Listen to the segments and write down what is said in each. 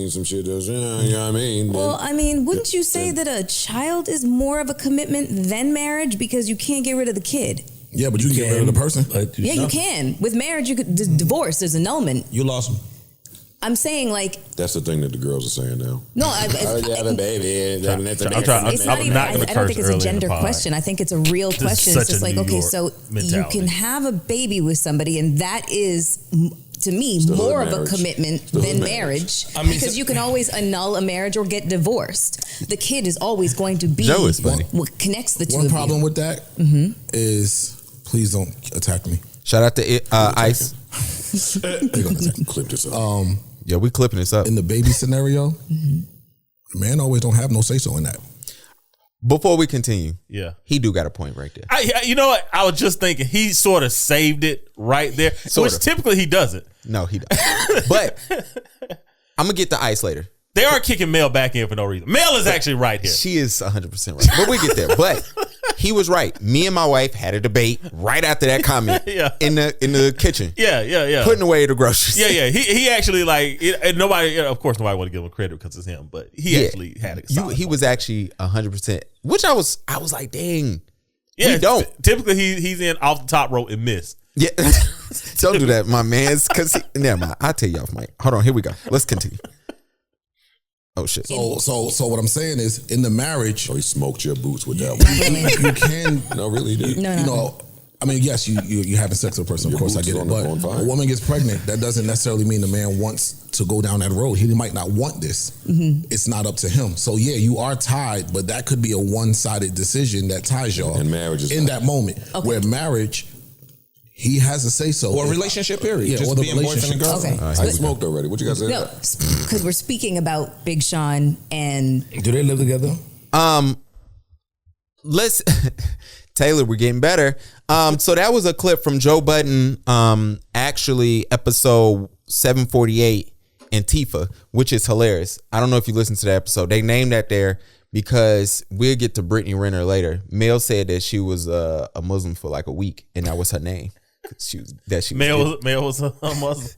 seen some shit that's, you know what I mean? Well, I mean, wouldn't you say that a child is more of a commitment than marriage because you can't get rid of the kid? Yeah, but you can get rid of the person. Yeah, you can. With marriage, you could divorce. There's annulment. You lost him. I'm saying, like, that's the thing that the girls are saying now. No, I have a baby. I don't think it's a gender question. I think it's a real question. It's just like, okay, so you can have a baby with somebody, and that is, to me, still more of a commitment than marriage. I mean, because you can always annul a marriage or get divorced. The kid is always going to be what connects the two. One problem with that is, please don't attack me. Shout out to Ice. They're gonna clip this up. Yeah, we clipping this up. In the baby scenario, man always don't have no say-so in that. Before we continue, he do got a point right there. You know what? I was just thinking he sort of saved it right there, which typically he doesn't. No, he doesn't. But I'm going to get the Ice later. They are kicking Mel back in for no reason. Mel is actually right here. She is 100% right. But we get there. But he was right. Me and my wife had a debate right after that comment in the kitchen. Yeah. Putting away the groceries. Yeah. He actually, like, nobody, of course, nobody want to give him credit because it's him, but he actually had it. He was actually 100%, which I was like, dang. Yeah, we don't. Typically, he's in off the top rope and miss. Yeah. Don't do that, my man. Never mind. I'll tell you off, Mike. Hold on. Here we go. Let's continue. Oh shit! So what I'm saying is, in the marriage, he smoked your boots with that one. You can really did. No. You know, I mean, yes, you having sex with a person. Of course, I get it. But a woman gets pregnant. That doesn't necessarily mean the man wants to go down that road. He might not want this. It's not up to him. So yeah, you are tied, but that could be a one-sided decision that ties y'all. And marriage is in that moment where marriage. He has a say-so. Or a relationship, period. Yeah, just being boyfriend and girlfriend. Okay. I smoked already. What you guys say? No, because we're speaking about Big Sean and... Do they live together? Let's... Taylor, we're getting better. So that was a clip from Joe Budden, actually episode 748, Antifa, which is hilarious. I don't know if you listened to that episode. They named that there because we'll get to Brittany Renner later. Mel said that she was a Muslim for like a week, and that was her name. Mel was a Muslim.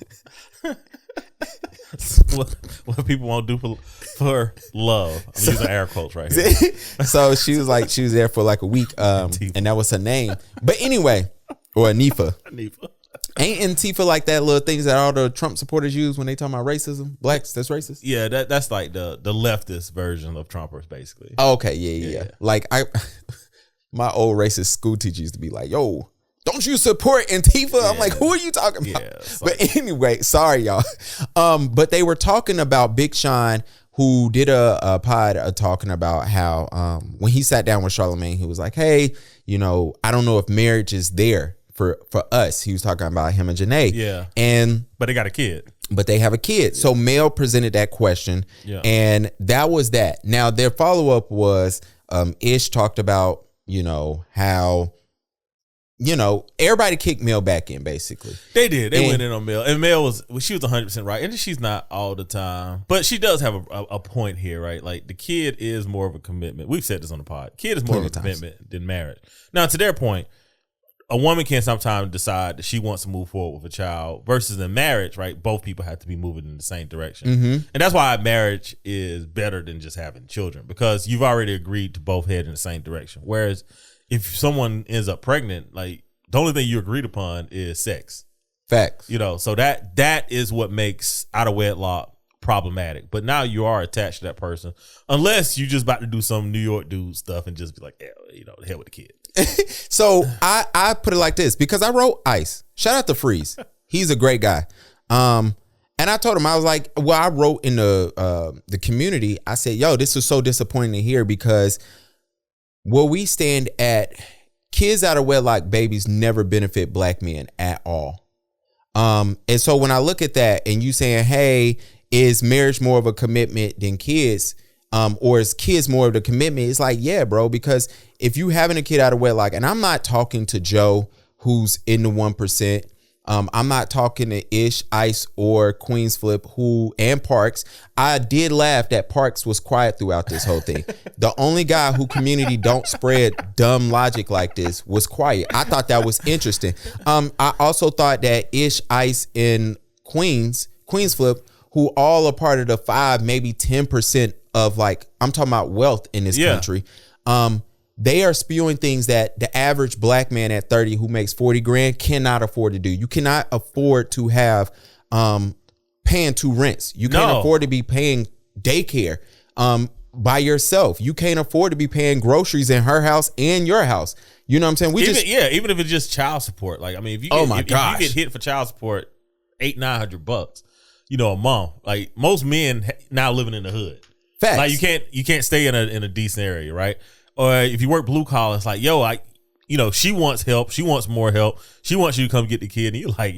what people won't do for love. I'm using air quotes right here. So she was there for like a week, and that was her name. But anyway, or Anifa. Ain't Antifa like that little things that all the Trump supporters use when they talk about racism? Blacks, that's racist? Yeah, that's like the leftist version of Trumpers, basically. Oh, okay, yeah. Like my old racist school teacher used to be like, yo, don't you support Antifa? Yeah. I'm like, who are you talking about? Yeah, but anyway, sorry, y'all. But they were talking about Big Sean, who did a pod talking about how when he sat down with Charlamagne, he was like, hey, you know, I don't know if marriage is there for us. He was talking about him and Janae. Yeah. But they got a kid. But they have a kid. Yeah. So Mel presented that question. Yeah. And that was that. Now, their follow-up was Ish talked about, you know, how... You know, everybody kicked Mel back in, basically. They did. They went in on Mel. And Mel she was 100% right. And she's not all the time. But she does have a point here, right? Like, the kid is more of a commitment. We've said this on the pod. Kid is more of a commitment than marriage. Now, to their point, a woman can sometimes decide that she wants to move forward with a child versus in marriage, right? Both people have to be moving in the same direction. Mm-hmm. And that's why marriage is better than just having children, because you've already agreed to both head in the same direction. Whereas if someone ends up pregnant, like, the only thing you agreed upon is sex. Facts. You know, so that is what makes out of wedlock problematic. But now you are attached to that person, unless you just about to do some New York dude stuff and just be like, yeah, you know, the hell with the kid. So I put it like this, because I wrote Ice. Shout out to Freeze. He's a great guy. And I told him, I was like, well, I wrote in the community, I said, yo, this is so disappointing to hear, because where we stand at, kids out of wedlock babies never benefit black men at all. And so when I look at that and you saying, hey, is marriage more of a commitment than kids? Or is kids more of the commitment? It's like, yeah, bro, because if you having a kid out of wedlock, and I'm not talking to Joe, who's in the 1%. I'm not talking to Ish, Ice, or Queenzflip, and Parks. I did laugh that Parks was quiet throughout this whole thing. The only guy who community don't spread dumb logic like this was quiet. I thought that was interesting. I also thought that Ish, Ice, and Queenzflip, who all are part of the 5, maybe 10% of like, I'm talking about wealth in this country. They are spewing things that the average black man at 30 who makes 40 grand cannot afford to do. You cannot afford to have paying 2 rents. You can't afford to be paying daycare by yourself. You can't afford to be paying groceries in her house and your house. You know what I'm saying? Even if it's just child support. Like, I mean, if you get hit for child support, $800-900, a month. Like, most men now living in the hood. Facts. Like, you can't stay in a decent area, right? Or if you work blue collar, it's like, she wants help. She wants more help. She wants you to come get the kid. And you're like,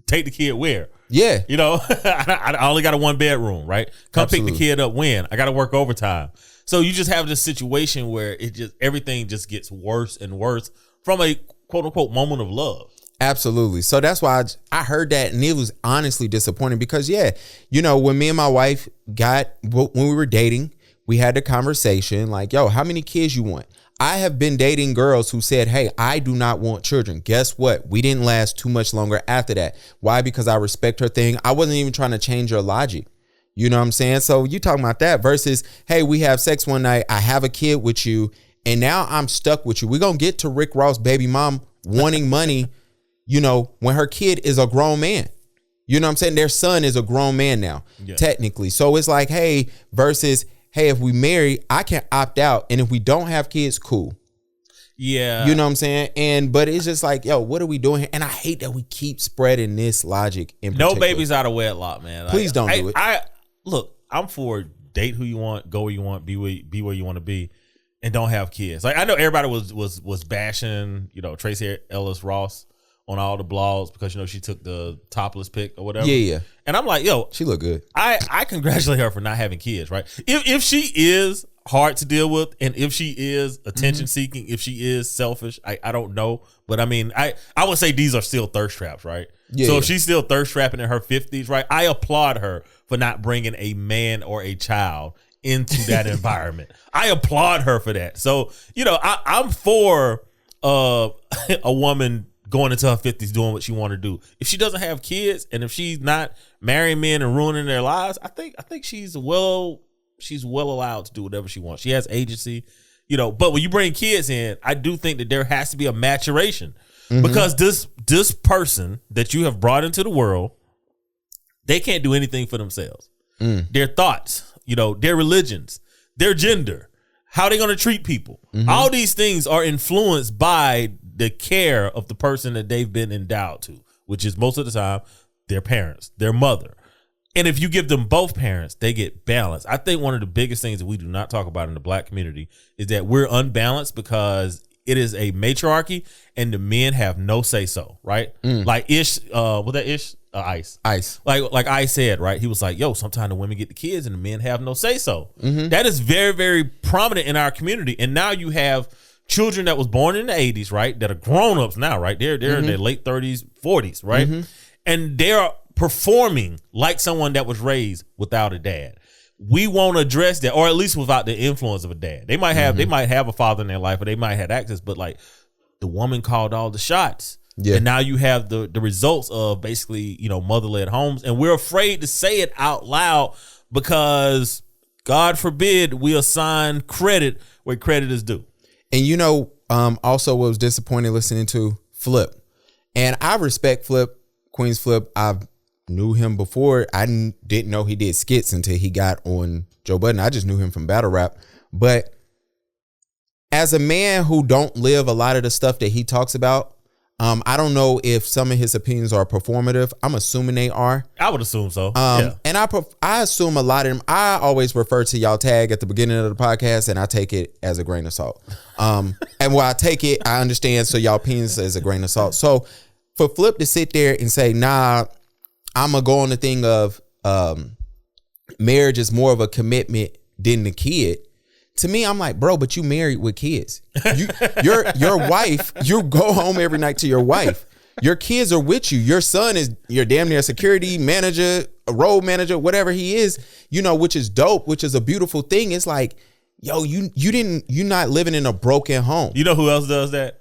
take the kid where? Yeah. I only got a 1-bedroom, right? Come pick the kid up when? I got to work overtime. So you just have this situation where everything just gets worse and worse from a quote unquote moment of love. Absolutely. So that's why I heard that, and it was honestly disappointing because, when me and my wife when we were dating, we had the conversation like, how many kids you want? I have been dating girls who said, hey, I do not want children. Guess what? We didn't last too much longer after that. Why? Because I respect her thing. I wasn't even trying to change her logic. You know what I'm saying? So you talking about that versus, hey, we have sex one night. I have a kid with you. And now I'm stuck with you. We're going to get to Rick Ross' baby mom wanting money, when her kid is a grown man. You know what I'm saying? Their son is a grown man now, technically. So it's like, hey, versus, hey, if we marry, I can opt out. And if we don't have kids, cool. Yeah. You know what I'm saying? But it's just like, what are we doing here? And I hate that we keep spreading this logic in particular. No babies out of wedlock, man. Please don't do it. Look, I'm for date who you want, go where you want, be where you want to be, and don't have kids. Like, I know everybody was bashing, Tracy Ellis Ross on all the blogs because she took the topless pic or whatever. Yeah. And I'm like, she looked good. I congratulate her for not having kids, right? If she is hard to deal with, and if she is attention seeking, if she is selfish, I don't know, but I mean, I would say these are still thirst traps, right? Yeah, so if she's still thirst trapping in her 50s, right? I applaud her for not bringing a man or a child into that environment. I applaud her for that. So I'm for a woman going into her 50s doing what she want to do. If she doesn't have kids and if she's not marrying men and ruining their lives, I think she's well allowed to do whatever she wants. She has agency, but when you bring kids in, I do think that there has to be a maturation because this person that you have brought into the world, they can't do anything for themselves. Their thoughts, their religions, their gender, how they're going to treat people. All these things are influenced by the care of the person that they've been endowed to, which is most of the time their parents, their mother. And if you give them both parents, they get balance. I think one of the biggest things that we do not talk about in the black community is that we're unbalanced because it is a matriarchy and the men have no say so, right? Like Ice. Like Ice said, right? He was like, sometimes the women get the kids and the men have no say so. That is very, very prominent in our community. And now you have children that was born in the 80s, right? That are grown-ups now, right? They're in their late 30s, 40s, right? And they're performing like someone that was raised without a dad. We won't address that, or at least without the influence of a dad. They might have a father in their life, or they might have access, but like the woman called all the shots. Yeah. And now you have the results of basically, mother-led homes. And we're afraid to say it out loud because God forbid we assign credit where credit is due. And also what was disappointing listening to Flip. And I respect Flip, Queenzflip. I knew him before. I didn't know he did skits until he got on Joe Budden. I just knew him from battle rap. But as a man who don't live a lot of the stuff that he talks about, I don't know if some of his opinions are performative. I'm assuming they are. I would assume so. And I assume a lot of them. I always refer to y'all tag at the beginning of the podcast, and I take it as a grain of salt. And when I take it, I understand. So y'all opinions as a grain of salt. So for Flip to sit there and say, nah, I'm gonna go on the thing of marriage is more of a commitment than the kid. To me, I'm like, bro, but you married with kids. Your wife, you go home every night to your wife. Your kids are with you. Your son is your damn near security manager, a road manager, whatever he is, which is dope, which is a beautiful thing. It's like, you're not living in a broken home. You know who else does that?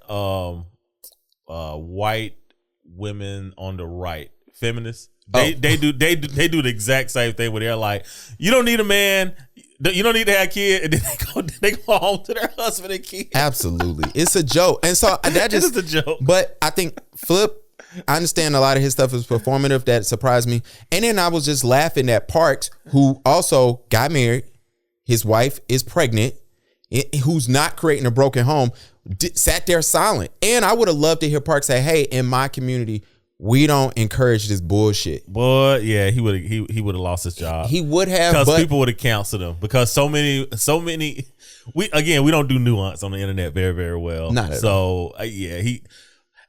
White women on the right, feminists. They do the exact same thing where they're like, you don't need a man, you don't need to have a kid, and then they go home to their husband and kids. Absolutely, it's a joke, and so that just a joke. But I think Flip, I understand a lot of his stuff is performative. That surprised me, and then I was just laughing at Parks, who also got married. His wife is pregnant, who's not creating a broken home. Sat there silent, and I would have loved to hear Parks say, "Hey, in my community, we don't encourage this bullshit." Boy, yeah, he would have lost his job. He would have, because people would have counseled him. Because so many. We don't do nuance on the internet very, very well. Not at all. So yeah,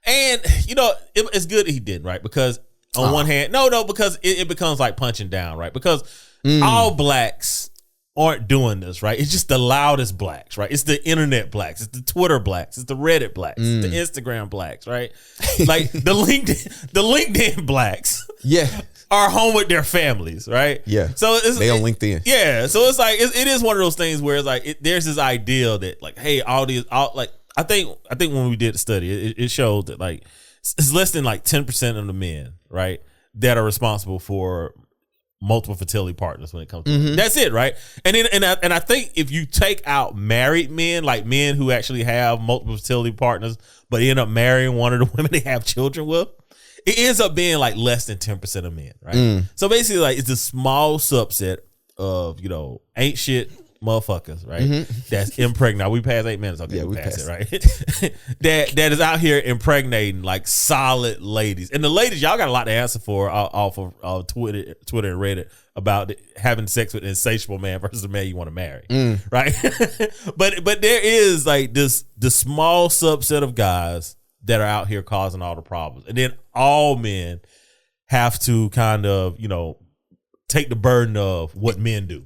it's good he did, right? Because on one hand, because it becomes like punching down, right? Because all blacks aren't doing this, right? It's just the loudest blacks, right? It's the internet blacks, it's the Twitter blacks, it's the Reddit blacks, it's the Instagram blacks, right? Like the LinkedIn blacks, are home with their families, right? Yeah. So they on LinkedIn. Yeah. So it's like it is one of those things where it's like there's this ideal that like, hey, I think when we did the study, it showed that like it's less than like 10% of the men, right, that are responsible for multiple fertility partners when it comes to it. That's it, right? And then and I think if you take out married men, like men who actually have multiple fertility partners but end up marrying one of the women they have children with, it ends up being like less than 10% of men, right? So basically, like it's a small subset of ain't shit motherfuckers, right? That's impregnated. We passed 8 minutes. Okay, we passed it, right? that is out here impregnating like solid ladies, and the ladies, y'all got a lot to answer for off of Twitter and Reddit about having sex with an insatiable man versus a man you want to marry, right? but there is like the small subset of guys that are out here causing all the problems, and then all men have to kind of take the burden of what men do.